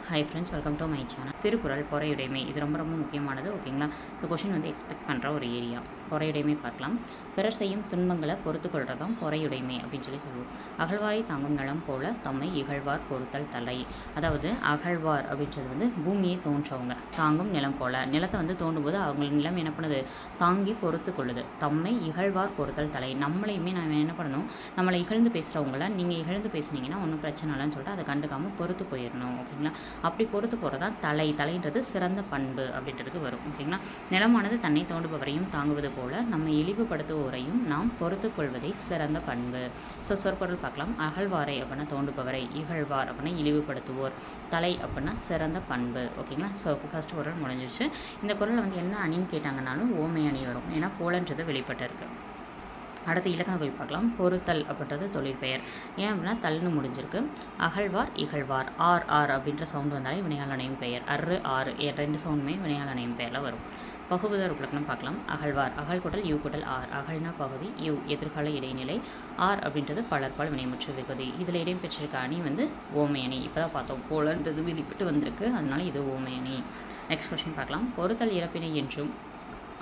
Hi friends, welcome to my channel. Thirukkural பொறையுடைமை இது ரொம்ப ரொம்ப முக்கியமானது. ஓகேங்களா? ஸோ கொஷின் வந்து எக்ஸ்பெக்ட் பண்ணுற ஒரு ஏரியா. பொறையுடைமை பார்க்கலாம். பிறர் செய்யும் துன்பங்களை பொறுத்து கொள்றதான் பொறையுடைமை அப்படின்னு சொல்லுவோம். அகழ்வாரை தாங்கும் நிலம் போல தம்மை இகழ்வார் பொறுத்தல் தலை. அதாவது அகழ்வார் அப்படின்றது வந்து பூமியை தோன்றவங்க, தாங்கும் நிலம் போல நிலத்தை வந்து தோண்டும் போது அவங்க நிலம் என்ன பண்ணுது, தாங்கி பொறுத்து கொள்ளுது. தம்மை இகழ்வார் பொறுத்தல் தலை. நம்மளையுமே நம்ம என்ன பண்ணணும், நம்மளை இகழ்ந்து பேசுகிறவங்கள நீங்கள் இகழ்ந்து பேசுனீங்கன்னா ஒன்றும் பிரச்சனை இல்லைன்னு சொல்லிட்டு அதை கண்டுக்காமல் பொறுத்து போயிடணும். ஓகேங்களா? அப்படி பொறுத்து போகிறதா தலைன்றது சிறந்த பண்பு அப்படின்றதுக்கு வரும். ஓகேங்களா? நிலமானது தன்னை தோண்டுபவரையும் தாங்குவது போல நம்மை இழிவுபடுத்துவோரையும் நாம் பொறுத்து கொள்வதே சிறந்த பண்பு. ஸோ சொற்பொருள் பார்க்கலாம். அகழ்வாரை அப்படின்னா தோண்டுபவரை, இகழ்வார் அப்படின்னா இழிவுபடுத்துவோர், தலை அப்படின்னா சிறந்த பண்பு. ஓகேங்களா? ஸோ ஃபர்ஸ்ட் குறள் முடிஞ்சிச்சு. இந்த குறளில் வந்து என்ன அணின்னு கேட்டாங்கன்னாலும் ஓமை அணி வரும், ஏன்னா போலன்றது வெளிப்பட்டு இருக்கு. அடுத்து இலக்கண குறிப்பு பார்க்கலாம். பொறுத்தல் அப்படின்றது தொழிற்பெயர். ஏன் அப்படின்னா தல்னு முடிஞ்சிருக்கு. அகழ்வார் இகழ்வார், ஆர் அப்படின்ற சவுண்டு வந்தாலே வினையால் அணையும் பெயர். ஆறு ரெண்டு சவுண்டுமே வினையால் அணையும் பெயரில் வரும். பகுபதர் உலக்கணம் பார்க்கலாம். அகழ்வார், அகழ் கூட்டல் யூ கூட்டல் ஆர். அகழ்னா பகுதி, யூ எதிர்கால இடைநிலை, ஆர் அப்படின்றது பலர்பால் வினைமுற்று விகுதி. இதில் இடம்பெற்றிருக்க அணி வந்து ஓமை அணி. இப்போ தான் பார்த்தோம், போலன்றது வெளிப்பட்டு வந்திருக்கு, அதனால இது ஓமை அணி. நெக்ஸ்ட் கொஸ்டின் பார்க்கலாம். பொறுத்தல் இறப்பினை என்றும்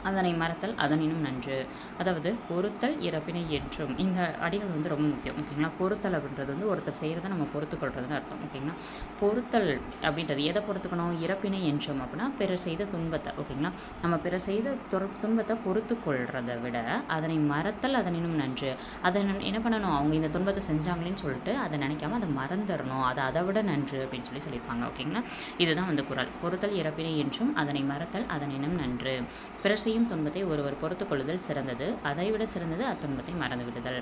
அதனை மறத்தல் அதனினும் நன்று. அதாவது பொறுத்தல் இறப்பினை என்றும், இந்த அடிகள் வந்து ரொம்ப முக்கியம். ஓகேங்களா? பொறுத்தல் அப்படின்றது வந்து ஒருத்தர் செய்கிறத நம்ம பொறுத்து கொள்றதுன்னு அர்த்தம். ஓகேங்களா? பொறுத்தல் அப்படின்றது எதை பொறுத்துக்கணும், இறப்பினை என்றும் அப்படின்னா பிறர் செய்த துன்பத்தை. ஓகேங்களா? நம்ம பிறர் செய்த துன்பத்தை பொறுத்து கொள்றதை விட அதனை மறத்தல் அதனினும் நன்று. அதை என்ன பண்ணணும், அவங்க இந்த துன்பத்தை செஞ்சாங்களேன்னு சொல்லிட்டு அதை நினைக்காம அதை மறந்துடணும், அதை விட நன்று அப்படின்னு சொல்லியிருப்பாங்க. ஓகேங்களா? இதுதான் வந்து குறள். பொறுத்தல் இறப்பினை என்றும் அதனை மறத்தல் அதனினும் நன்று. பிறர் செய்யும் துன்பத்தை ஒருவர் பொறுத்து கொள்ளுதல் சிறந்தது, அதைவிட சிறந்தது அத்துன்பத்தை மறந்து விடுதல்.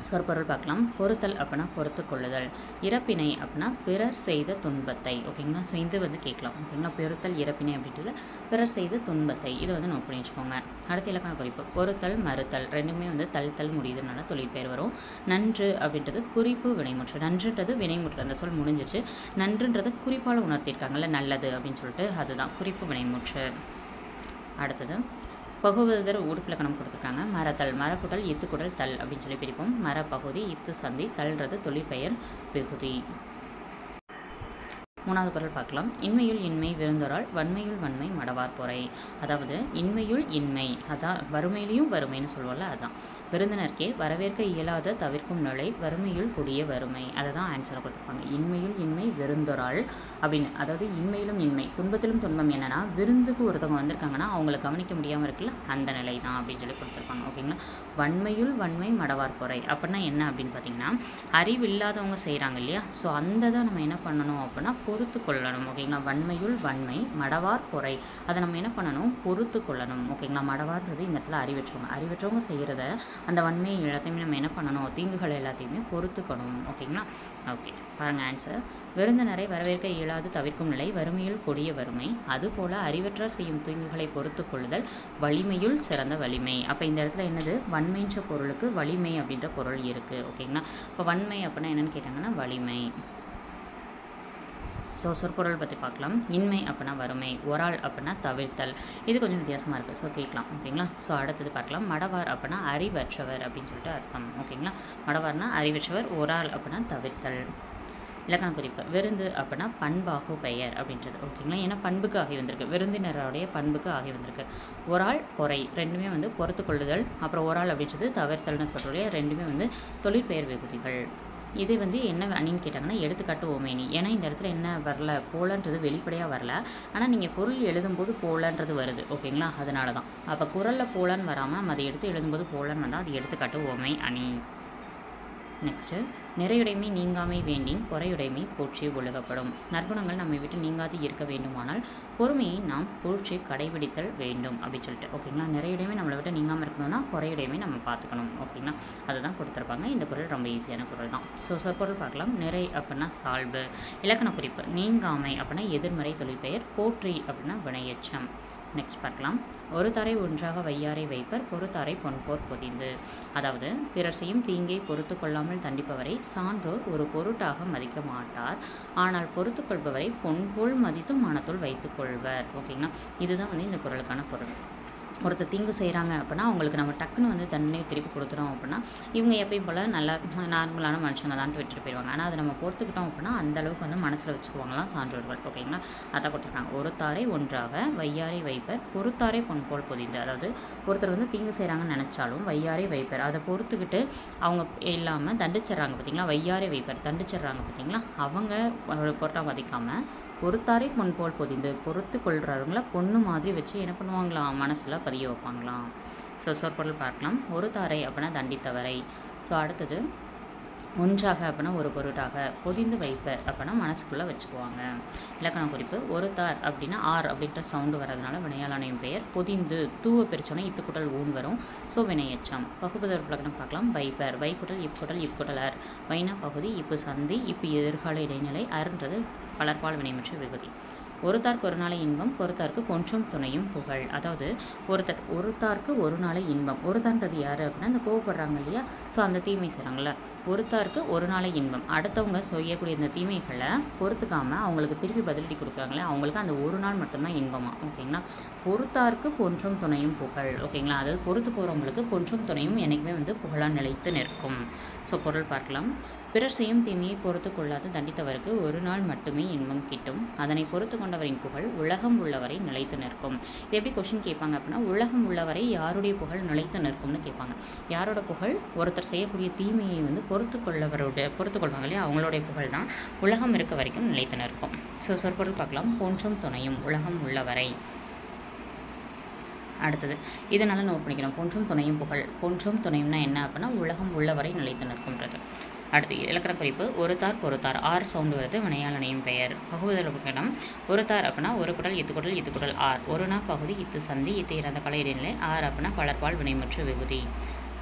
சொற்பொருள் பார்க்கலாம். பொறுத்தல் அப்படின்னா பொறுத்து கொள்ளுதல், இறப்பினை அப்படின்னா பிறர் செய்த துன்பத்தை. ஓகேங்களா? ஸோ இது வந்து கேட்கலாம். ஓகேங்களா? பொறுத்தல் இறப்பினை அப்படின்றது பிறர் செய்த துன்பத்தை, இதை வந்து நோட் பண்ணி வச்சுக்கோங்க. அடுத்த இலக்கண குறிப்பு. பொறுத்தல் மறுத்தல் ரெண்டுமே வந்து தல் முடியுதுனால தொழிற்பெயர் வரும். நன்று அப்படின்றது குறிப்பு வினைமுற்று. நன்றுன்றது வினைமுற்று, அந்த சொல் முடிஞ்சிச்சு. நன்றுன்றது குறிப்பால் உணர்த்தியிருக்காங்கல்ல, நல்லது அப்படின்னு சொல்லிட்டு, அதுதான் குறிப்பு வினைமுற்று. அடுத்தது பகுவதர் உறுப்பிலக்கணம் கொடுத்துருக்காங்க. மரத்தல், மரக்குடல் இத்துக்குடல் தல் அப்படின்னு சொல்லி பிரிப்போம். மரப்பகுதி, இத்து சந்தி, தல்றது தொழிற்பெயர் பெகுதி. மூணாவது குறள் பார்க்கலாம். இன்மையுள் இன்மை விருந்தொரால் வன்மையுள் வன்மை மடவார் பொறை. அதாவது இன்மையுள் இன்மை, அதான் வறுமையிலையும் வறுமைன்னு சொல்லுவோம்ல, அதுதான். விருந்தினருக்கே வரவேற்க இயலாத தவிர்க்கும் நிலை வறுமையுள் கொடிய வறுமை. அதை தான் ஆன்சரை கொடுத்துருப்பாங்க. இன்மையுள் இன்மை விருந்தொரால் அப்படின்னு, அதாவது இன்மையிலும் இன்மை, துன்பத்திலும் துன்பம். என்னன்னா விருந்துக்கு ஒருத்தவங்க வந்திருக்காங்கன்னா அவங்கள கவனிக்க முடியாமல் இருக்குல்ல, அந்த நிலை தான் அப்படின்னு சொல்லி கொடுத்துருப்பாங்க. ஓகேங்களா? வன்மையுள் வன்மை மடவார் பொறை அப்படின்னா என்ன அப்படின்னு பார்த்தீங்கன்னா, அறிவில்லாதவங்க செய்கிறாங்க இல்லையா, ஸோ அந்த தான் நம்ம என்ன பண்ணணும் அப்படின்னா பொறுத்து கொள்ளணும். ஓகேங்களா? வன்மையுள் வன்மை மடவார் பொறை, அதை நம்ம என்ன பண்ணணும், பொறுத்து கொள்ளணும். ஓகேங்களா? மடவார்ன்றது இந்த இடத்துல அறிவற்றவங்க செய்கிறத, அந்த வன்மை எல்லாத்தையுமே நம்ம என்ன பண்ணணும், தீங்குகள் எல்லாத்தையுமே பொறுத்துக்கணும். ஓகேங்களா? ஓகே, பாருங்கள் ஆன்சர். விருந்தினரை வரவேற்க இயலாது தவிர்க்கும் நிலை வறுமையுள் கொடிய வறுமை, அதுபோல அறிவற்றார் செய்யும் தீங்குகளை பொறுத்து கொள்ளுதல் வலிமையுள் சிறந்த வலிமை. அப்போ இந்த இடத்துல என்னது, வன்மைன்ற பொருளுக்கு வலிமை அப்படின்ற பொருள் இருக்குது. ஓகேங்களா? இப்போ வன்மை அப்படின்னா என்னென்னு கேட்டாங்கன்னா வலிமை. ஸோ சொற்பொருள் பற்றி பார்க்கலாம். இன்மை அப்படின்னா வறுமை, ஒராள் அப்படின்னா தவிர்த்தல். இது கொஞ்சம் வித்தியாசமாக இருக்குது, ஸோ கேட்கலாம். ஓகேங்களா? ஸோ அடுத்தது பார்க்கலாம். மடவார் அப்படின்னா அறிவற்றவர் அப்படின்னு சொல்லிட்டு அர்த்தம். ஓகேங்களா? மடவார்னா அறிவற்றவர், ஒராள் அப்படின்னா தவிர்த்தல். இலக்கண குறிப்பு. விருந்து அப்படின்னா பண்பாகு பெயர் அப்படின்றது. ஓகேங்களா? ஏன்னா பண்புக்கு ஆகி வந்திருக்கு, விருந்தினருடைய பண்புக்கு ஆகி வந்திருக்கு. ஒராள் பொறை ரெண்டுமே வந்து பொறுத்து கொள்ளுதல், அப்புறம் ஒராள் அப்படின்றது தவிர்த்தல்னு சொல்கிறோம். ரெண்டுமே வந்து தொழிற்பெயர் விகுதிகள். இது வந்து என்ன அணின்னு கேட்டாங்கன்னா எடுத்துக்காட்டு ஓமைனி. ஏன்னா இந்த இடத்துல என்ன வரல, போலன்றது வெளிப்படையாக வரல, ஆனால் நீங்கள் பொருள் எழுதும்போது போலன்றது வருது. ஓகேங்களா? அதனால தான். அப்போ குறளில் போலன்னு வராமல் நம்ம அதை எடுத்து எழுதும்போது போலன்னு வந்தால் அது எடுத்துக்காட்டு ஓமை அணி. நெக்ஸ்ட்டு நிறையுடைமை நீங்காமை வேண்டின் பொறையுடைமை போற்றி ஒழுகப்படும். நற்குணங்கள் நம்மை விட்டு நீங்காது இருக்க வேண்டுமானால் பொறுமையை நாம் போற்றி கடைபிடித்தல் வேண்டும் அப்படின்னு சொல்லிட்டு. ஓகேங்களா? நிறையுடைமை நம்மளை விட்டு நீங்காமல் இருக்கணும்னா பொறையுடைமை நம்ம பார்த்துக்கணும். ஓகேங்களா? அதுதான் கொடுத்துருப்பாங்க. இந்த குறள் ரொம்ப ஈஸியான குறள் தான். ஸோ சொற்பொருள் பார்க்கலாம். நிறை அப்படின்னா சால்பு. இலக்கண குறிப்பு. நீங்காமை அப்படின்னா எதிர்மறை தொழிற்பெயர், போற்றி அப்படின்னா வினையெச்சம். நெக்ஸ்ட் பார்க்கலாம். ஒரு தாரை ஒன்றாக வையாரை வைப்பர் பொறுத்தாரை பொன்போர் பொதிந்து. அதாவது பிறர் செய்யும் தீங்கை பொறுத்து கொள்ளாமல் தண்டிப்பவரை சான்றோர் ஒரு பொருட்டாக மதிக்க மாட்டார், ஆனால் பொறுத்து கொள்பவரை பொன்போல் மதித்து மனத்துள் வைத்துக் கொள்வர். ஓகேங்களா? இதுதான் வந்து இந்த குறளுக்கான பொருள். ஒருத்தர் தீங்கு செய்கிறாங்க அப்படின்னா அவங்களுக்கு நம்ம டக்குன்னு வந்து தண்டனை திருப்பி கொடுத்துறோம் அப்படின்னா இவங்க எப்பயும் போல் நல்லா நார்மலான மனுஷங்க தான்ட்டு விட்டுட்டு போயிடுவாங்க. ஆனால் அதை நம்ம பொறுத்துக்கிட்டோம் அப்படின்னா அந்தளவுக்கு வந்து மனசில் வச்சுக்குவாங்களாம் சான்றோர்கள். ஓகேங்களா, அதான் கொடுத்துருக்காங்க. ஒருத்தாரை ஒன்றாக வையாரை வைப்பர் பொறுத்தாரை பொன் போல் பொதிந்து. அதாவது ஒருத்தர் வந்து தீங்கு செய்கிறாங்கன்னு நினச்சாலும் வையாரை வைப்பர் அதை பொறுத்துக்கிட்டு அவங்க இல்லாமல் தண்டிச்சிட்றாங்க பார்த்தீங்களா, வையாரை வைப்பர் தண்டிச்சிட்றாங்க பார்த்தீங்களா, அவங்க பொருட்டாக மதிக்காமல் பொறுத்தாரை பொன் போல் பொதிந்து பொறுத்து கொள்கிறவங்கள பொண்ணு மாதிரி வச்சு என்ன பண்ணுவாங்களாம், மனசில் பதிய வைப்பாங்களாம். ஸோ சொற்பொருள் பார்க்கலாம். ஒரு தாரை அப்படின்னா தண்டித்தவரை. ஸோ அடுத்தது ஒன்றாக அப்படின்னா ஒரு பொருட்டாக, பொதிந்து வைப்பர் அப்படின்னா மனசுக்குள்ளே வச்சுக்குவாங்க. இலக்கண குறிப்பு, ஒரு தார் அப்படின்னா ஆர் அப்படின்ற சவுண்டு வர்றதுனால வினையாளனையும் பெயர். பொதிந்து தூவ பிரிச்சோன்னா இத்துக்குட்டல் ஊன் வரும். ஸோ வினையச்சம். பகுபதர் இலக்கணம் பார்க்கலாம். வைப்பர் வைக்குட்டல் இப்புட்டல் இப்புட்டலர், வைனா பகுதி இப்பு சந்தி இப்பு எதிர்கால இடைநிலை, அருன்றது பலர்பால் வினைமுற்று விகுதி. ஒருத்தார்க்கு ஒரு நாளை இன்பம் பொறுத்தார்க்கு பொன்றும் துணையும் புகழ். அதாவது ஒருத்தார்க்கு ஒரு நாளை இன்பம். ஒருத்தான்றது யார் அப்படின்னா இந்த கோவப்படுறாங்க இல்லையா, ஸோ அந்த தீமை செய்கிறாங்கள, ஒருத்தார்க்கு ஒரு நாளை இன்பம். அடுத்தவங்க செய்யக்கூடிய இந்த தீமைகளை பொறுத்துக்காமல் அவங்களுக்கு திருப்பி பதிலடி கொடுக்குறாங்களே அவங்களுக்கு அந்த ஒரு நாள் மட்டும்தான் இன்பமா. ஓகேங்களா, பொறுத்தார்க்கு பொன்றும் துணையும் புகழ். ஓகேங்களா, அதாவது பொறுத்து போகிறவங்களுக்கு பொன்றும் துணையும் என்றைக்குமே வந்து புகழாக நிலைத்து நிற்கும். ஸோ பொருள் பார்க்கலாம். பிறர் செய்யும் தீமையை பொறுத்து கொள்ளாது தண்டித்தவருக்கு ஒரு நாள் மட்டுமே இன்பம் கிட்டும். அதனை பொறுத்து கொண்டவரின் புகழ் உலகம் உள்ளவரை நிலைத்து நிற்கும். இது எப்படி கொஷின் கேட்பாங்க அப்படின்னா, உலகம் உள்ளவரை யாருடைய புகழ் நிலைத்து நிற்கும்னு கேட்பாங்க. யாரோட புகழ்? ஒருத்தர் செய்யக்கூடிய தீமையை வந்து பொறுத்து கொள்வாங்க இல்லையா, அவங்களுடைய புகழ் தான் உலகம் இருக்க வரைக்கும் நிலைத்து நிற்கும். ஸோ சொற்பொருள் பார்க்கலாம். பொன்றும் துணையும் உலகம் உள்ளவரை. அடுத்தது இதனால் நோட் பண்ணிக்கணும். பொன்றும் துணையும் புகழ். பொன்றும் துணையும்னா என்ன அப்படின்னா உலகம் உள்ளவரை நிலைத்து நிற்கும்ன்றது. அடுத்து இலக்கண குறிப்பு, ஒருத்தார் பொறுத்தார் ஆர் சவுண்டு வருது வினையாளனையும் பெயர். பகுவதல் இடம் ஒருத்தார் அப்படின்னா ஒரு குடல் இத்துக்குடல் ஆர். ஒருனா பகுதி இத்து சந்தி இத்து இறந்த கலை இடைநிலை, ஆர் அப்படின்னா பலர்பால் வினைமுற்று விகுதி.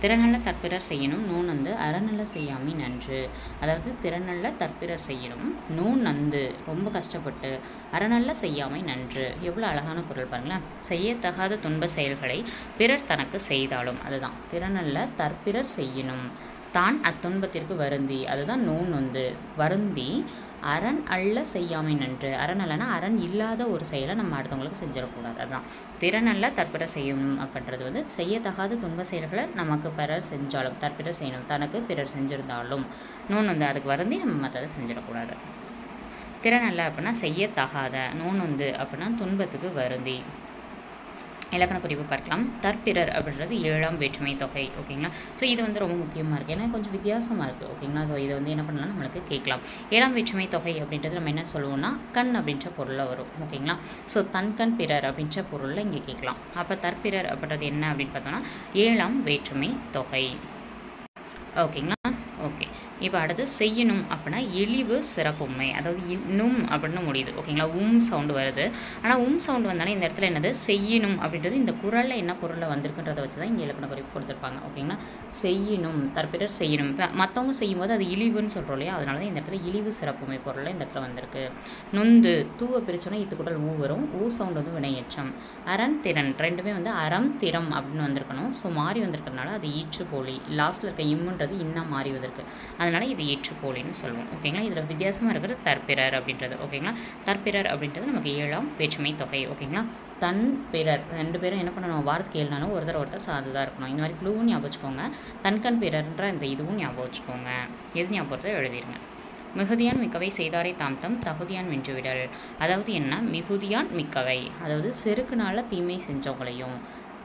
திறனல்ல தற்பிறர் செய்யணும் நூன் நந்து அறநல்ல செய்யாமை நன்று. அதாவது திறனல்ல தற்பிறர் செய்யணும் நூன் நந்து ரொம்ப கஷ்டப்பட்டு அறநல்ல செய்யாமை நன்று. எவ்வளோ அழகான குரல் பாருங்களேன். செய்யத்தகாத துன்ப செயல்களை பிறர் தனக்கு செய்தாலும், அதுதான் திறனல்ல தற்பிறர் செய்யணும் தான் அத்துன்பத்திற்கு வருந்தி, அதுதான் நூன் வந்து வருந்தி அரண் அல்ல செய்யாமை நன்று. அரண் அல்லனா அரண் இல்லாத ஒரு செயலை நம்ம அடுத்தவங்களுக்கு செஞ்சிடக்கூடாது. அதுதான் திறனல்ல தற்பிறர் செய்யணும் அப்படின்றது வந்து செய்யத்தகாத துன்ப செயல்களை நமக்கு பிறர் செஞ்சாலும் தற்பிறர் செய்யணும் தனக்கு பிறர் செஞ்சிருந்தாலும் நூன் வந்து அதுக்கு வருந்தி நம்ம மற்றதை செஞ்சிடக்கூடாது. திறனல்ல அப்படின்னா செய்யத்தகாத, நூன் வந்து அப்படின்னா துன்பத்துக்கு வருந்தி. இலக்கண குறிப்பு பார்க்கலாம். தற்பிறர் அப்படின்றது 7ஆம் வேற்றுமை தொகை. ஓகேங்களா, ஸோ இது வந்து ரொம்ப முக்கியமாக இருக்குது, ஏன்னா கொஞ்சம் வித்தியாசமாக இருக்குது. ஓகேங்களா, ஸோ இதை வந்து என்ன பண்ணலாம் நம்மளுக்கு கேட்கலாம். 7ஆம் வேற்றுமை தொகை அப்படின்றது நம்ம என்ன சொல்லுவோம்னா கண் அப்படின்ற பொருளில் வரும். ஓகேங்களா, ஸோ தன்கண் பிறர் அப்படின்ற பொருளில் இங்கே கேட்கலாம். அப்போ தற்பிறர் அப்படின்றது என்ன அப்படின்னு பார்த்தோன்னா 7ஆம் வேற்றுமை தொகை. ஓகேங்களா, ஓகே. இப்போ அடுத்து செய்யணும் அப்படின்னா இழிவு சிறப்புமை, அதாவது இன்னும் அப்படின்னு முடியுது. ஓகேங்களா, சவுண்டு வருது. ஆனால் சவுண்டு வந்தாலே இந்த இடத்துல என்னது செய்யணும் அப்படின்றது இந்த குறளில் என்ன பொருளில் வந்திருக்குன்றதை வச்சு தான் இங்கே இலக்கண குறிப்பு கொடுத்துருப்பாங்க. ஓகேங்களா, செய்யணும் தற்பிறர் செய்யணும். இப்போ மற்றவங்க செய்யும்போது அது இழிவுன்னு சொல்கிறோம் இல்லையா, அதனால தான் இந்த இடத்துல இழிவு சிறப்புமை பொருளில் இந்த இடத்துல வந்திருக்கு. நொந்து தூவ பிரிச்சோன்னா இத்துக்குடல் வரும். சவுண்டு வந்து வினையச்சம். அரண் திறன் ரெண்டுமே வந்து அறம் திறம் அப்படின்னு வந்திருக்கணும். ஸோ மாறி வந்திருக்கிறதுனால அது ஈற்று போலி. லாஸ்ட்டில் இருக்க இம்முன்றது இன்னும் மாறி வந்திருக்கு, அதனால் இது ஏற்றுப்போலின்னு சொல்லுவோம். ஓகேங்களா, இதில் வித்தியாசமாக இருக்கிறது தற்பிறர் அப்படின்றது. ஓகேங்களா, தற்பிறர் அப்படின்றது நமக்கு 7ஆம் வேற்றுமை தொகை. ஓகேங்களா, தன் பிறர் ரெண்டு பேரும் என்ன பண்ணணும், வாரத்துக்கு 7 நாளும் ஒருத்தர் சார்ந்துதான் இருக்கணும். இந்த மாதிரி க்ளூவும் ஞாபகம் வச்சுக்கோங்க. தன்கண் பிறர்ன்ற இந்த இதுவும் ஞாபகம் வச்சுக்கோங்க. எது ஞாபகத்தை எழுதிருங்க. மிகுதியான் மிக்கவை செய்தாரை தாம் தகுதியான் வென்றுவிடல். அதாவது என்ன, மிகுதியான் மிக்கவை அதாவது செருக்குனால தீமை செஞ்சவங்களையும்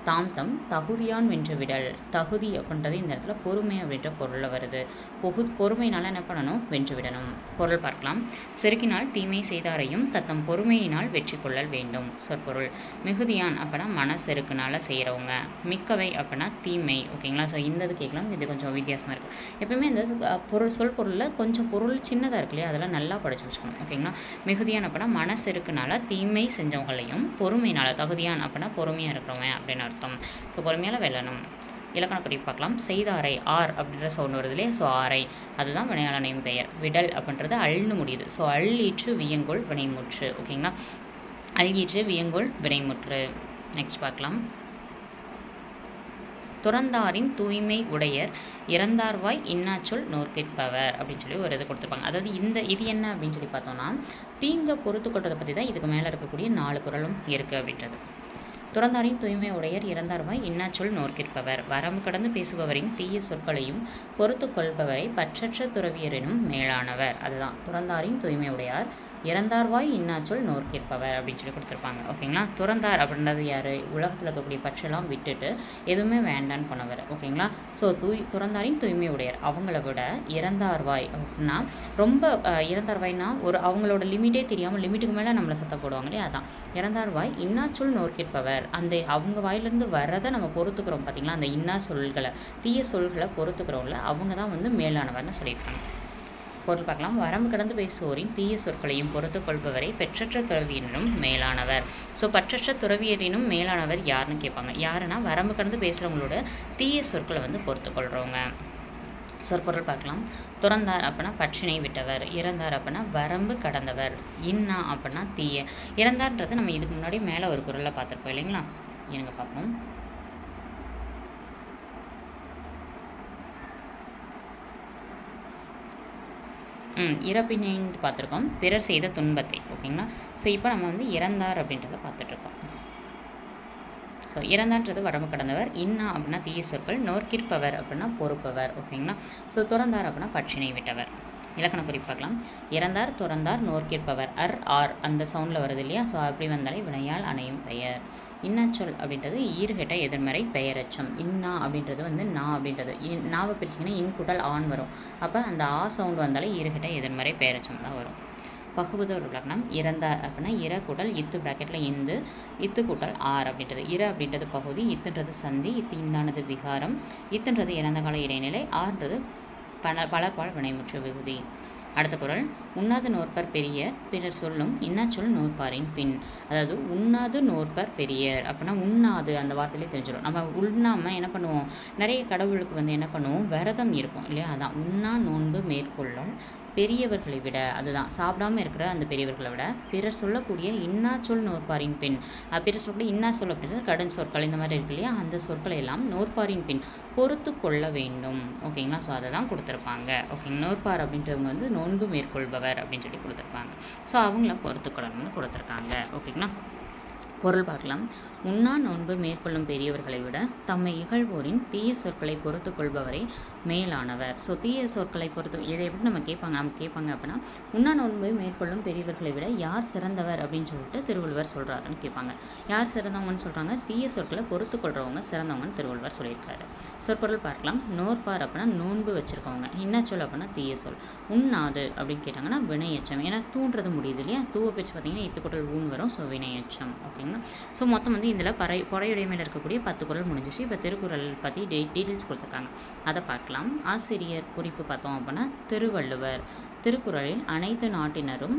தாம் தகுதியான் வென்று விடல். தகுதி அப்படின்றது இந்த இடத்துல பொறுமை அப்படின்ற பொருளில் வருது. பொறுமையினால் என்ன பண்ணணும், வென்று விடணும். பொருள் பார்க்கலாம். செருக்கினால் தீமை செய்தாரையும் தத்தம் பொறுமையினால் வெற்றி கொள்ளல் வேண்டும். சொற்பொருள், மிகுதியான் அப்படின்னா மன செருக்குனால செய்கிறவங்க, மிக்கவை அப்படின்னா தீமை. ஓகேங்களா, ஸோ இந்த இது கேட்கலாம். இது கொஞ்சம் வித்தியாசமாக இருக்குது. எப்பவுமே இந்த சொல் பொருளில் கொஞ்சம் பொருள் சின்னதாக இருக்கு இல்லையா, அதெல்லாம் நல்லா படித்து வச்சுக்கணும். ஓகேங்களா, மிகுதியான் அப்படின்னா மன செருக்குனால தீமை செஞ்சவங்களையும் பொறுமையினால், தகுதியான் அப்படின்னா பொறுமையாக இருக்கிறவங்க அப்படின்னு அர்த்தம். ஸோ பொறுமையால் வெல்லணும். இலக்கண குறிப்பு பார்க்கலாம். செய்தாரை ஆர் அப்படின்ற சவுண்ட் வருது இல்லையா, ஸோ ஆரை அதுதான் வினையாளனையும் பெயர். விடல் அப்படின்றது அள்னு முடியுது. ஸோ அள்ளீற்று வியங்கோள் வினைமுற்று. ஓகேங்களா, அள்ளீற்று வியங்கோள் வினைமுற்று. நெக்ஸ்ட் பார்க்கலாம். துறந்தாரின் தூய்மை உடையர் இறந்தார்வாய் இன்னாச்சொல் நோர்கிற்பவர் அப்படின்னு சொல்லி ஒரு இது கொடுத்துருப்பாங்க. அதாவது இது என்ன அப்படின்னு சொல்லி பார்த்தோம்னா தீங்கை பொறுத்து கொள்றதை பற்றி தான் இதுக்கு மேலே இருக்கக்கூடிய 4 குறளும் இருக்குது அப்படின்றது. துறந்தாரின் தூய்மை உடையர் இறந்தார்வாய் இன்னாச்சொல் நோர்க்கிற்பவர். வரம்பு கடந்து பேசுபவரின் தீய சொற்களையும் பொறுத்து கொள்பவரை பற்றற்ற துறவியரினும் மேலானவர். அதுதான் துறந்தாரின் தூய்மை உடையார் இறந்தார்வாய் இன்னாச்சொல் நோர்க்கிற்பவர் அப்படின்னு சொல்லி கொடுத்துருப்பாங்க. ஓகேங்களா. துறந்தார் அப்படின்றது யார்? உலகத்தில் இருக்கக்கூடிய பற்றெல்லாம் விட்டுட்டு எதுவுமே வேண்டான்னு போனவர். ஓகேங்களா. ஸோ துறந்தாரின் தூய்மை உடையார் அவங்கள விட இறந்தார்வாய் அப்படின்னா ரொம்ப இறந்தார்வாய்னா ஒரு அவங்களோட லிமிட்டே தெரியாமல் லிமிட்டுக்கு மேலே நம்மளை சத்தம் போடுவாங்க இல்லையா, அதான் இறந்தார்வாய் இன்னாச்சொல் நோர்க்கிற்பவர். அந்த அவங்க வாயிலிருந்து வர்றதை நம்ம பொறுத்துக்கிறோம் பார்த்தீங்களா, அந்த இன்னா சொல்களை தீய சொல்களை பொறுத்துக்கிறோம்ல, அவங்க தான் வந்து மேலானவர்னு சொல்லியிருக்காங்க. பொருள் பார்க்கலாம். வரம்பு கடந்து பேசுவோரின் தீய சொற்களையும் பொறுத்து கொள்பவரை பெற்றற்ற துறவியரினும் மேலானவர். ஸோ பற்றற்ற துறவியரினும் மேலானவர் யாருன்னு கேட்பாங்க. யாருன்னா வரம்பு கடந்து பேசுகிறவங்களோட தீய சொற்களை வந்து பொறுத்து கொள்கிறவங்க. சொற்பொருள் பார்க்கலாம். துறந்தார் அப்படின்னா பற்றினை விட்டவர், இறந்தார் அப்படின்னா வரம்பு கடந்தவர், இன்னா அப்படின்னா தீய. இறந்தார்ன்றது நம்ம இதுக்கு முன்னாடி மேலே ஒரு குறளில் பார்த்துருப்போம் இல்லைங்களா, இருங்க பார்ப்போம். இறப்பினைன்னு பார்த்துருக்கோம், பிறர் செய்த துன்பத்தை. ஓகேங்களா. ஸோ இப்போ நம்ம வந்து இறந்தார் அப்படின்றத பார்த்துட்ருக்கோம். ஸோ இறந்தான்றது வரம்பு கடந்தவர், இன்னா அப்படின்னா தீய சொற்கள், நோர்க்கிற்பவர் அப்படின்னா பொறுப்பவர். ஓகேங்களா. ஸோ துறந்தார் அப்படின்னா பற்றினை விட்டவர். இலக்கண குறிப்பு பார்க்கலாம். இறந்தார் துறந்தார் நோர்க்கிற்பவர், ஆர் அந்த சவுண்டில் வருது இல்லையா, ஸோ அப்படி வந்தாலே வினையால் அணையும் பெயர். இன்னாச்சொல் அப்படின்றது ஈறுகெட்ட எதிர்மறை பெயரச்சம். இன்னா அப்படின்றது வந்து நா அப்படின்றது நாவை பிரிச்சிங்கன்னா இன் கூட்டல் ஆண் வரும். அப்போ அந்த ஆ சவுண்டு வந்தாலே ஈறுகெட்ட எதிர்மறை பெயரச்சம் தான் வரும். பகுபத ஒரு விளக்கணம். இறந்தார் அப்படின்னா இர கூட்டல் இத்து பிராக்கெட்டில் இந்து, இத்து கூட்டல் ஆர் அப்படின்றது. இர அப்படின்றது பகுதி, இத்துன்றது சந்தி, இந்தானது விகாரம், இத்துன்றது இறந்த கால இடைநிலை, ஆர்ன்றது பலர்பால் வினைமுற்று விகுதி. அடுத்த குறள். உண்ணாது நோற்பர் பெரியர் பிறர் சொல்லும் இன்னாச்சொல் நோற்பாரின் பின். அதாவது உண்ணாது நோற்பர் பெரியர் அப்படின்னா உண்ணாது அந்த வார்த்தையிலே தெரிஞ்சிடும். நம்ம உண்ணாமல் என்ன பண்ணுவோம், நிறைய கடவுளுக்கு வந்து என்ன பண்ணுவோம், விரதம் இருப்போம் இல்லையா, அதான் உண்ணா நோன்பு மேற்கொள்ளும் பெரியவர்களை விட, அதுதான் சாப்பிடாமல் இருக்கிற அந்த பெரியவர்களை விட பிறர் சொல்லக்கூடிய இன்னாச்சொல் நோற்பாரின் பின். பிறர் சொல்லக்கூடிய இன்னா சொல் அப்படின்றது கடன் சொற்கள் இந்த மாதிரி இருக்கு இல்லையா, அந்த சொற்களை எல்லாம் நோற்பாரின் பின் பொறுத்து கொள்ள வேண்டும். ஓகேங்களா. ஸோ அதை தான் கொடுத்துருப்பாங்க. ஓகேங்க. நோற்பார் அப்படின்றவங்க வந்து நோன்பு மேற்கொள்பவர் அப்படின்னு சொல்லி கொடுத்துருப்பாங்க. ஸோ அவங்கள பொறுத்துக்கொள்ளணும்னு கொடுத்துருக்காங்க. ஓகேங்களா. பொருள் பார்க்கலாம். உண்ணா நோன்பு மேற்கொள்ளும் பெரியவர்களை விட தம்மை இகழ்வோரின் தீய சொற்களை பொறுத்து கொள்பவரை மேலானவர். ஸோ தீய சொற்களை பொறுத்து இதை எப்படி நம்ம கேட்பாங்க அப்படின்னா உண்ணா நோன்பு மேற்கொள்ளும் பெரியவர்களை விட யார் சிறந்தவர் அப்படின்னு சொல்லிட்டு திருவள்ளுவர் சொல்கிறாருன்னு கேட்பாங்க. யார் சிறந்தவங்கன்னு சொல்கிறாங்க, தீய சொற்களை பொறுத்து கொள்றவங்க சிறந்தவங்கன்னு திருவள்ளுவர் சொல்லியிருக்காரு. சொற்பொருள் பார்க்கலாம். நோற்பார் அப்படின்னா நோன்பு வச்சுருக்கவங்க, இன்னாச்சொல் அப்படின்னா தீய சொல், உண்ணாது அப்படின்னு கேட்டாங்கன்னா வினையச்சம். ஏன்னா தூண்டுறது முடியுது இல்லையா, தூவை பிரித்து பார்த்தீங்கன்னா இத்துக்கூட்டல் ஊன் வரும். ஸோ வினையச்சம். ஓகேங்களா. ஸோ மொத்தம் வந்து இதில் பொறையுடைமையில் இருக்கக்கூடிய 10 குறள் முடிஞ்சிச்சு. இப்போ திருக்குறள் பற்றி டீட்டெயில்ஸ் கொடுத்துருக்காங்க, அதை பார்க்கலாம். ஆசிரியர் குறிப்பு பார்த்தோம் அப்படின்னா திருவள்ளுவர் திருக்குறளில் அனைத்து நாட்டினரும்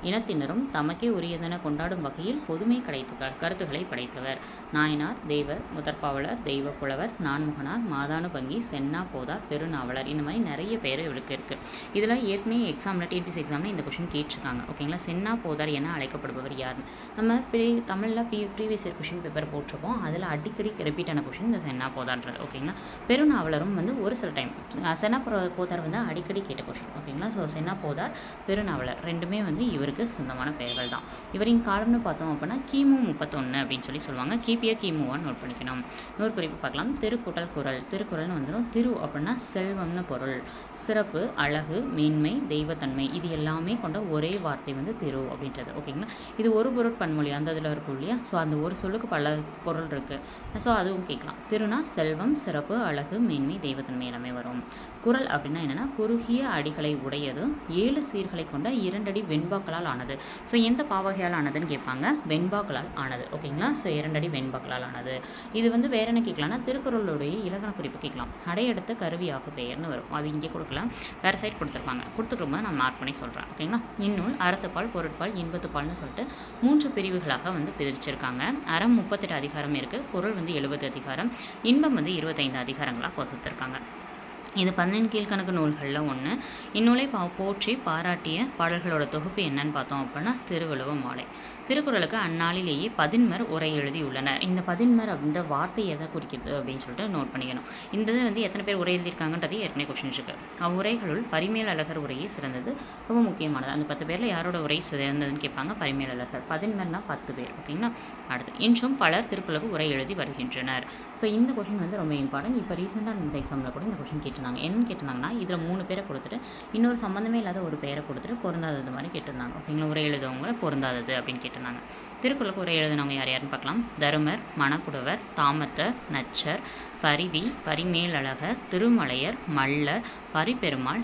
இனத்தினரும் தமக்கே உரியதென கொண்டாடும் வகையில் பொதுமை கருத்துக்களை படைத்தவர். நாயனார், தேவர், முதற்பாவலர், தெய்வ புலவர், நான்முகனார், மாதானுபங்கி, சென்னா போதார், பெருநாவலர், இந்த மாதிரி நிறைய பேர் இவருக்கு இருக்குது. இதில் ஏற்கனவே எக்ஸாமில் டிஎன்பிஎஸ்சி எக்ஸாமில் இந்த கொஷின் கேட்டிருக்காங்க. ஓகேங்களா. சென்னா போதார் என அழைக்கப்படுபவர் யார்? நம்ம தமிழில் ப்ரீவியஸ் இயர் கொஷின் பேப்பர் போட்டிருப்போம், அதில் அடிக்கடி ரிப்பீட் ஆன கொஷின் இந்த சென்னா போதார்ன்றது. ஓகேங்களா. பெருநாவலரும் வந்து ஒரு சில டைம் சென்னா போதார் வந்து அடிக்கடி கேட்ட கொஷின். ஓகேங்களா. ஸோ சென்னா போதார், பெருநாவலர் ரெண்டுமே வந்து இவருக்கு சொந்தமான பெயர்கள் தான். இவரின் காலம்னு பார்த்தோம் அப்படின்னா கிமு 31 அப்படின்னு சொல்லி சொல்லுவாங்க. கிபியை கிமுவான்னு நோட் பண்ணிக்கணும். இன்னொரு குறிப்பு பார்க்கலாம். திருக்கூட்டல் குறள். திருக்குறள்னு வந்துடும். திரு அப்படின்னா செல்வம்னு பொருள், சிறப்பு, அழகு, மேன்மை, தெய்வத்தன்மை, இது எல்லாமே கொண்ட ஒரே வார்த்தை வந்து திரு அப்படின்றது. ஓகேங்களா. இது ஒரு பொருள் பன்மொழி அந்த இதில் இருக்கும் இல்லையா, ஸோ அந்த ஒரு சொல்லுக்கு பல பொருள் இருக்குது. ஸோ அதுவும் கேட்கலாம். திருனா செல்வம், சிறப்பு, அழகு, மேன்மை, தெய்வத்தன்மை எல்லாமே வரும். குறள் அப்படின்னா என்னென்னா குறுகிய அடிகளை உடையது, 7 சீர்களை கொண்ட 2 அடி வெண்பாக்களால் ஆனது. ஸோ எந்த பாவகையால் ஆனதுன்னு கேட்பாங்க, வெண்பாக்களால் ஆனது. ஓகேங்களா. ஸோ 2 அடி வெண்பாக்களால் ஆனது. இது வந்து வேற என்ன கேட்கலாம்னா திருக்குறளுடைய இலக்கண குறிப்பு கேட்கலாம். அடையெடுத்த கருவியாக பெயர்னு வரும், அது இங்கே கொடுக்கலாம், வேறு சைட் கொடுத்துருப்பாங்க. கொடுத்துருக்கும்போது நான் மார்க் பண்ணி சொல்கிறேன். ஓகேங்களா. இந்நூல் அறத்துப்பால், பொருட்பால், இன்பத்துப்பால்னு சொல்லிட்டு 3 பிரிவுகளாக வந்து பிரிச்சிருக்காங்க. அறம் 38 அதிகாரம் இருக்குது, பொருள் வந்து 70 அதிகாரம், இன்பம் வந்து 25 அதிகாரங்களாக பகுத்திருக்காங்க. இது 11 கீழ்க்கணக்கு நூல்களில் ஒன்று. இந்நூலை போற்றி பாராட்டிய பாடல்களோட தொகுப்பு என்னன்னு பார்த்தோம் அப்படின்னா திருவள்ளுவ மாலை. திருக்குறளுக்கு அந்நாளிலேயே பதின்மர் உரை எழுதியுள்ளனர். இந்த பதின்மர் அப்படின்ற வார்த்தை எதை குறிக்கிறது அப்படின்னு சொல்லிட்டு நோட் பண்ணிக்கணும். இந்த இது வந்து எத்தனை பேர் உரை எழுதியிருக்காங்கன்றது ஏற்கனவே கொஸ்டின் இருக்கு. அவ்வுரைகளுள் பரிமேலழகர் உரையே சிறந்தது, ரொம்ப முக்கியமானது. அந்த 10 பேரில் யாரோட உரை சிறந்ததுன்னு கேட்பாங்க, பரிமேலழகர். பதின்மர்னா 10 பேர். ஓகேங்களா. அடுத்து, இன்றும் பலர் திருக்குறளுக்கு உரை எழுதி வருகின்றனர். ஸோ இந்த கொஸ்டின் வந்து ரொம்ப இம்பார்ட்டன்ட். இப்போ ரீசெண்டாக இந்த எக்ஸாமில் கூட இந்த கொஸ்டின் கேட்டிருந்தாங்க. என்னன்னு கேட்டிருந்தாங்கன்னா, இதில் 3 பேரை கொடுத்துட்டு இன்னொரு சம்மந்தமே இல்லாத ஒரு பேரை கொடுத்துட்டு பொருந்தாதது மாதிரி கேட்டிருந்தாங்க. ஓகேங்களா. உரை எழுதுவவங்க பொருந்தாதது அப்படின்னு கேட்டிருந்தாங்க. திருக்குறளுக்கு உரை எழுதினவங்க யார் யாருன்னு பார்க்கலாம். தருமர், மணக்குடவர், தாமத்தர், நச்சர், பரிதி, பரிமேலழகர், திருமலையர், மல்லர், பரிபெருமாள்,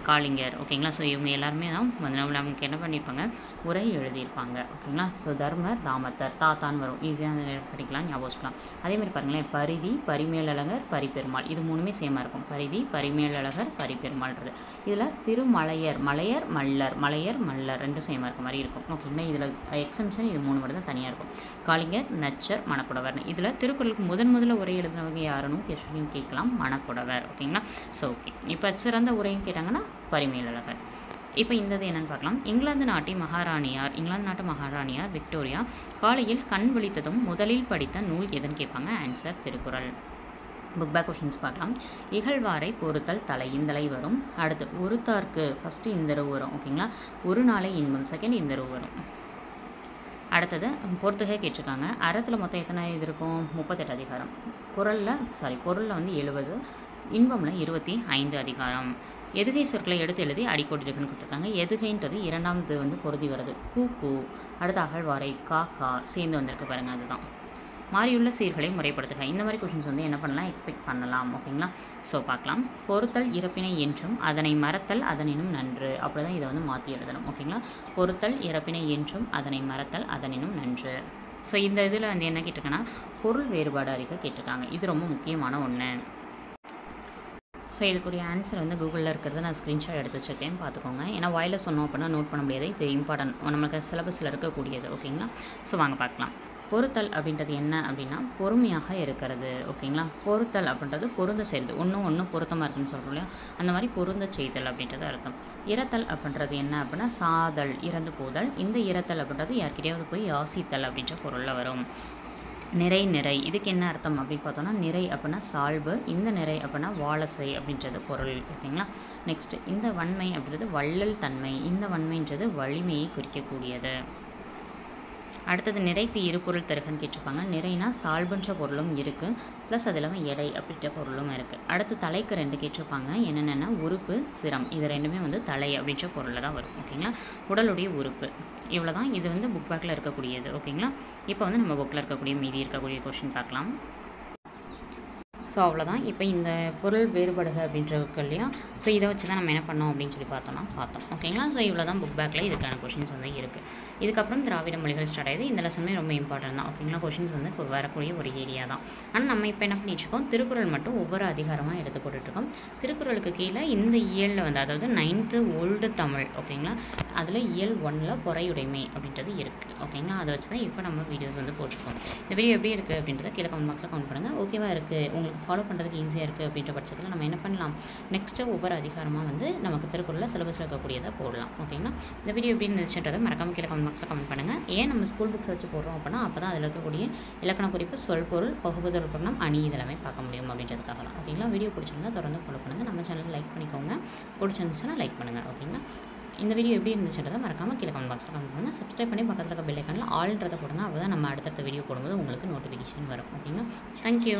காளிங்கர். ஓகேங்களா. ஸோ இவங்க எல்லாருமே தான் வந்து நமக்கு என்ன பண்ணியிருப்பாங்க, உரை எழுதியிருப்பாங்க. ஓகேங்களா. ஸோ தர்மர், தாமத்தர், தாத்தான்னு வரும், ஈஸியாக படிக்கலாம், ஞாபகம் வச்சுக்கலாம். அதேமாதிரி பாருங்களேன், பரிதி, பரிமேலழகர், பரிபெருமாள், இது 3மே சேமாக இருக்கும். பரிதி, பரிமேலழகர், பரிபெருமாள்ன்றது. இதில் திருமலையர், மலையர், மல்லர், மலையர், மல்லர் ரெண்டும் சேமாக இருக்க மாதிரி இருக்கும். ஓகேங்களா. இதில் எக்ஸம்ஷன் இது 3 மட்டும் தான் தனியாக இருக்கும். காளிங்கர், நச்சர், மணக்குடவர்னு. இதில் திருக்குறளுக்கு முதல்ல உரை எழுதினவங்க யாருன்னு கொஸ்டின் கேட்கலாம், மணக்குடவர். ஓகேங்களா. ஸோ ஓகே, இப்போ சிறந்த உரைன்னு கேட்டாங்கன்னா பரிமேலழகர். இப்போ இந்த இது என்னென்னு பார்க்கலாம். இங்கிலாந்து நாட்டு மகாராணியார் விக்டோரியா காலையில் கண் விழித்ததும் முதலில் படித்த நூல் எதுன்னு கேட்பாங்க. Answer Thirukkural. Book back questions பார்க்கலாம். இகழ்வாரை பொறுத்தல் தலை, இந்தலை வரும். அடுத்து ஒருத்தார்க்கு ஃபஸ்ட்டு இந்தரவு வரும். ஓகேங்களா. ஒரு நாளை இன்பம் செகண்ட் இந்தரவு வரும். அடுத்தது பொறுத்துகை கேட்டிருக்காங்க. அறத்தில் மொத்தம் எத்தனை இது இருக்கும், 38 அதிகாரம். பொருளில் வந்து 70, இன்பமில் 25 அதிகாரம். எதுகை சொற்களை எடுத்து எழுதி அடிக்கோடி இருக்குன்னு கொடுத்துருக்காங்க. எதுகைன்றது 2வது வந்து பொருதி வருது, கூ. அடுத்து அகழ்வாரை, காக்கா சேர்ந்து வந்திருக்கு பாருங்கள், அதுதான். மாறியுள்ள சீர்களை முறைப்படுத்துக. இந்த மாதிரி கொஷின்ஸ் வந்து என்ன பண்ணலாம், எக்ஸ்பெக்ட் பண்ணலாம். ஓகேங்களா. ஸோ பார்க்கலாம். பொறுத்தல் இறப்பினை என்றும் அதனை மறத்தல் அதனினும் நன்று. அப்படி தான் இதை வந்து மாற்றி எழுதணும். ஓகேங்களா. பொறுத்தல் இறப்பினை என்றும் அதனை மறத்தல் அதனினும் நன்று. ஸோ இந்த இதில் வந்து என்ன கேட்டிருக்கேன்னா, பொருள் வேறுபாடு அறிக்கை கேட்டிருக்காங்க. இது ரொம்ப முக்கியமான ஒன்று. ஸோ இதுக்குரிய ஆன்சர் வந்து கூகுளில் இருக்கிறத நான் ஸ்க்ரீன்ஷாட் எடுத்து வச்சுருக்கேன், பார்த்துக்கோங்க. ஏன்னா வாயில் சொன்னோம் அப்படின்னா நோட் பண்ண முடியாது. இது இம்பார்ட்டன்ட், நம்மளுக்கு சிலபஸில் இருக்கக்கூடியது. ஓகேங்களா. ஸோ வாங்க பார்க்கலாம். பொறுத்தல் அப்படின்றது என்ன அப்படின்னா, பொறுமையாக இருக்கிறது. ஓகேங்களா. பொறுத்தல் அப்படின்றது பொருந்த செய்கிறது, ஒன்று பொருத்தமாக இருக்குன்னு சொல்கிறோம் இல்லையா, அந்த மாதிரி பொருந்த செய்தல் அப்படின்றது அர்த்தம். இறத்தல் அப்படின்றது என்ன அப்படின்னா, சாதல், இறந்து போதல். இந்த இறத்தல் அப்படின்றது யார்கிட்டையாவது போய் யாசித்தல் அப்படின்ற பொருளில் வரும். நிறை, இதுக்கு என்ன அர்த்தம் அப்படின்னு பார்த்தோன்னா, நிறை அப்படின்னா சால்பு, இந்த நிறை அப்படின்னா வாலசை அப்படின்றது பொருள். ஓகேங்களா. நெக்ஸ்ட், இந்த வன்மை அப்படின்றது வள்ளல் தன்மை, இந்த வன்மைன்றது வலிமையை குறிக்கக்கூடியது. அடுத்தது, நிறைக்கு இரு பொருள் தருகன்னு கேட்டிருப்பாங்க. நிறைனா சால்புன்ற பொருளும் இருக்குது, ப்ளஸ் அது இல்லாமல் எடை அப்படின்ற பொருளும் இருக்குது. அடுத்து தலைக்கு 2 கேட்டிருப்பாங்க. என்னென்னா உறுப்பு, சிரம், இது ரெண்டுமே வந்து தலை அப்படின்ற பொருளில் தான் வரும். ஓகேங்களா. உடலுடைய உறுப்பு. இவ்வளோ தான் இது வந்து புக் பேக்கில் இருக்கக்கூடியது. ஓகேங்களா. இப்போ வந்து நம்ம புக்கில் இருக்கக்கூடிய மீதி இருக்கக்கூடிய கொஷின் பார்க்கலாம். ஸோ அவ்வளோதான். இப்போ இந்த பொருள் வேறுபடுக அப்படின்றது இல்லையா, ஸோ இதை வச்சு தான் நம்ம என்ன பண்ணோம் அப்படின்னு சொல்லி பார்த்தோம். ஓகேங்களா. ஸோ இவ்வளோ தான் புக் பேக்கில் இதுக்கான கொஷின்ஸ் வந்து இருக்குது. இதுக்கப்புறம் திராவிட மொழிகள் ஸ்டார்ட் ஆகுது. இந்த லெசனுமே ரொம்ப இம்பார்ட்டன்ட் தான். ஓகேங்களா. கொஷின்ஸ் வந்து வரக்கூடிய ஒரு ஏரியா தான். ஆனால் நம்ம இப்போ என்ன பண்ணிட்டுருக்கோம், திருக்குறள் மட்டும் ஒவ்வொரு அதிகாரமாக எடுத்து போட்டுட்ருக்கோம். திருக்குறளுக்கு கீழே இந்த இயலில் வந்து, அதாவது 9th ஓல்டு தமிழ். ஓகேங்களா. அதில் இயல் 1ல் பொறையுடைமை அப்படின்றது இருக்குது. ஓகேங்களா. அதை வச்சு தான் இப்போ நம்ம வீடியோஸ் வந்து போட்டிருக்கோம். இந்த வீடியோ எப்படி இருக்குது அப்படின்றத கீழே கமெண்ட் பாக்ஸில் கமெண்ட் பண்ணுங்கள். ஓகேவா இருக்குது, உங்களுக்கு ஃபாலோ பண்ணுறதுக்கு ஈஸியாக இருக்குது அப்படின்ற பட்சத்தில் நம்ம என்ன பண்ணலாம், நெக்ஸ்ட்டு ஒவ்வொரு அதிகாரமாக வந்து நமக்கு திருக்குறளில் சிலபஸில் இருக்கக்கூடியதை போடலாம். ஓகேங்களா. இந்த வீடியோ எப்படி இருந்துச்சுன்றதை மறக்காம கீழே கமெண்ட் பாக்ஸில் கமெண்ட் பண்ணுங்கள். ஏன் நம்ம ஸ்கூல் புக்ஸ் வச்சு போடுறோம் அப்படின்னா, அப்போ தான் அதில் இருக்கக்கூடிய இலக்கண குறிப்பு, சொல் பொருள், பகுபதொரு பொருள், அணி இதெல்லாமே பார்க்க முடியும் அப்படின்றதுக்காக தான். ஓகேங்களா. வீடியோ பிடிச்சிருந்தா தொடர்ந்து ஃபாலோ பண்ணுங்கள். நம்ம சேனலுக்கு லைக் பண்ணிக்கோங்க, பிடிச்சிருந்துச்சுன்னா லைக் பண்ணுங்கள். ஓகேங்களா. இந்த வீடியோ எப்படி இருந்துச்சுன்றதை மறக்காமல் கீழே கமெண்ட் பாக்ஸில் கமெண்ட் பண்ணுங்கள். சப்ஸ்கிரைப் பண்ணி பக்கத்தில் இருக்க பெல் ஐக்கானில் ஆல்ன்றதை போடுங்க. அப்போ தான் நம்ம அடுத்தடுத்த வீடியோ போடும்போது உங்களுக்கு நோட்டிஃபிகேஷன் வரும். ஓகேங்களா. தேங்க்யூ.